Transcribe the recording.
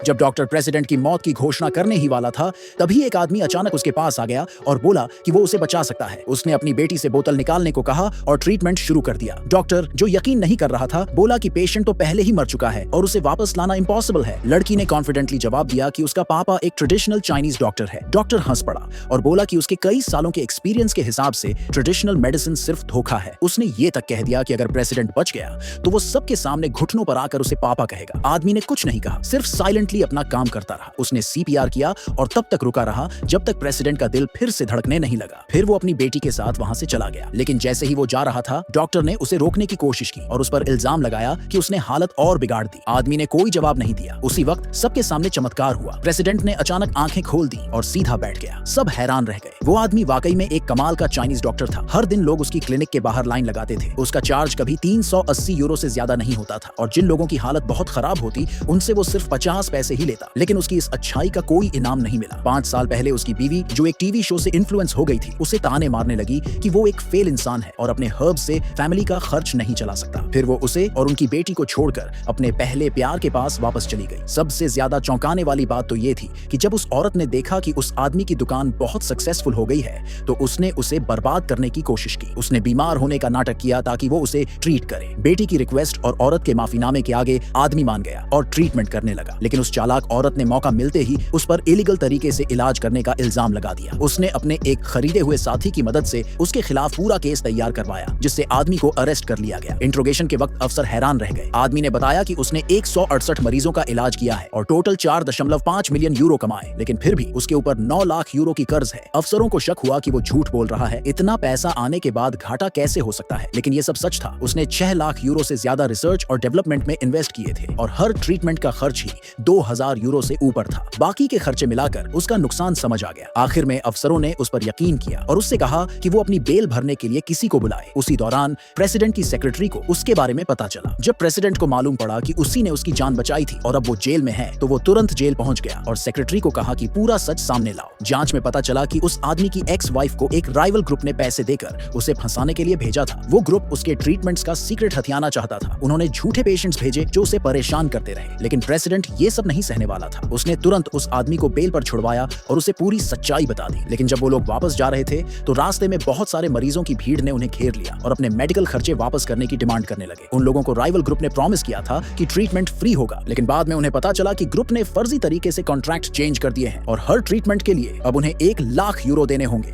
जब doctor president की मौत की घोषणा करने ही वाला था, तभी एक आदमी अचानक उसके पास आ गया और बोला कि वो उसे बचा सकता है। उसने अपनी बेटी से बोतल निकालने को कहा और ट्रीटमेंट शुरू कर दिया। डॉक्टर, जो यकीन नहीं कर रहा था, बोला कि पेशेंट तो पहले ही मर चुका है और उसे वापस लाना इम्पॉसिबल है। लड़की ने कॉन्फिडेंटली जवाब दिया कि उसका पापा एक ट्रेडिशनल चाइनीज डॉक्टर है। डॉक्टर हंस पड़ा और बोला कि उसके कई सालों के एक्सपीरियंस के हिसाब से ट्रेडिशनल मेडिसिन सिर्फ धोखा है। उसने ये तक कह दिया कि अगर प्रेसिडेंट बच गया तो वो सबके सामने घुटनों पर आकर उसे पापा कहेगा। आदमी ने कुछ नहीं कहा, सिर्फ साइलेंटली अपना काम करता रहा। उसने सीपीआर किया और तब तक रुका रहा जब तक प्रेसिडेंट का दिल फिर से धड़कने नहीं लगा। फिर वो अपनी बेटी के साथ वहां से चला गया। लेकिन जैसे ही वो जा रहा था, डॉक्टर ने उसे रोकने की कोशिश की और उस पर इल्जाम लगाया कि उसने हालत और बिगाड़ दी। आदमी ने कोई जवाब नहीं दिया। उसी वक्त सबके सामने चमत्कार हुआ। प्रेसिडेंट ने अचानक आंखें खोल दी और सीधा बैठ गया। सब हैरान रह गए। वो आदमी वाकई में एक कमाल का चाइनीज डॉक्टर था। हर दिन लोग उसकी क्लिनिक के बाहर लाइन लगाते थे। उसका चार्ज कभी 380 यूरो से ज्यादा नहीं होता था और जिन लोगों की हालत बहुत खराब होती, उनसे वो सिर्फ 50 पैसे ही लेता। लेकिन उसकी इस अच्छाई का कोई इनाम नहीं मिला। 5 साल पहले उसकी बीवी, जो एक टीवी शो से इन्फ्लुएंस हो गई थी, उसे ताने मारने लगी कि वो एक फेल इंसान है और अपने हर्ब से फैमिली का खर्च नहीं चला सकता। फिर वो उसे और उनकी बेटी को छोड़कर अपने पहले प्यार के पास वापस चली गई। सबसे ज्यादा चौंकाने वाली बात तो ये थी कि जब उस औरत ने देखा कि उस आदमी की दुकान बहुत सक्सेसफुल हो गई है, तो उसने उसे बर्बाद करने की कोशिश की। उसने बीमार होने का नाटक किया ताकि वो उसे ट्रीट करे। बेटी की रिक्वेस्ट और औरत के माफीनामे के आगे आदमी मान गया और ट्रीटमेंट करने लगा। लेकिन उस चालाक औरत ने मौका मिलते ही उस पर इलीगल तरीके से इलाज करने का इल्जाम लगा दिया। उसने अपने एक खरीदे हुए साथी की मदद से उसके खिलाफ पूरा केस तैयार करवाया, जिससे आदमी को अरेस्ट कर लिया गया। इंट्रोगेशन के वक्त अफसर हैरान रह गए। आदमी ने बताया कि उसने 168 मरीजों का इलाज किया है और टोटल 4.5 मिलियन यूरो कमाए, लेकिन फिर भी उसके ऊपर 9 लाख यूरो की कर्ज है। अफसरों को शक हुआ कि वो झूठ बोल रहा है। इतना पैसा आने के बाद घाटा कैसे हो सकता है? लेकिन ये सब सच था। उसने 6 लाख यूरो से ज्यादा रिसर्च और डेवलपमेंट में इन्वेस्ट किए थे और हर ट्रीटमेंट का खर्च ही 2000 यूरो से ऊपर था। बाकी के खर्चे मिलाकर उसका नुकसान समझ आ गया। आखिर में अफसरों ने उस पर यकीन किया और उससे कहा कि वो अपनी बेल भरने के लिए किसी को बुलाए। उसी दौरान प्रेसिडेंट की सेक्रेटरी को उसके बारे में पता चला। जब प्रेसिडेंट को मालूम पड़ा कि उसी ने उसकी जान बचाई थी और अब वो जेल में है, तो वो तुरंत जेल पहुंच गया और सेक्रेटरी को कहा कि पूरा सच सामने लाओ। जांच में पता चला कि उस आदमी की एक्स वाइफ को एक राइवल ग्रुप ने पैसे देकर उसे फंसाने के लिए भेजा था। वो ग्रुप उसके ट्रीटमेंट्स का सीक्रेट हथियाना चाहता था। उन्होंने झूठे पेशेंट्स भेजे जो उसे परेशान करते रहे। लेकिन प्रेसिडेंट ये सब नहीं सहने वाला था। उसने तुरंत उस आदमी को बेल पर छुड़वाया और उसे पूरी सच्चाई बता दी। लेकिन जब वो लोग वापस जा रहे थे, तो रास्ते में बहुत सारे मरीजों की भीड़ ने उन्हें घेर लिया और अपने मेडिकल खर्चे वापस करने की डिमांड करने लगे। उन लोगों को राइवल ग्रुप ने प्रॉमिस किया था कि ट्रीटमेंट फ्री होगा, लेकिन बाद में उन्हें पता चला कि ग्रुप ने फर्जी तरीके से कॉन्ट्रैक्ट चेंज कर दिए हैं और हर ट्रीटमेंट के लिए अब उन्हें 1 लाख यूरो देने होंगे।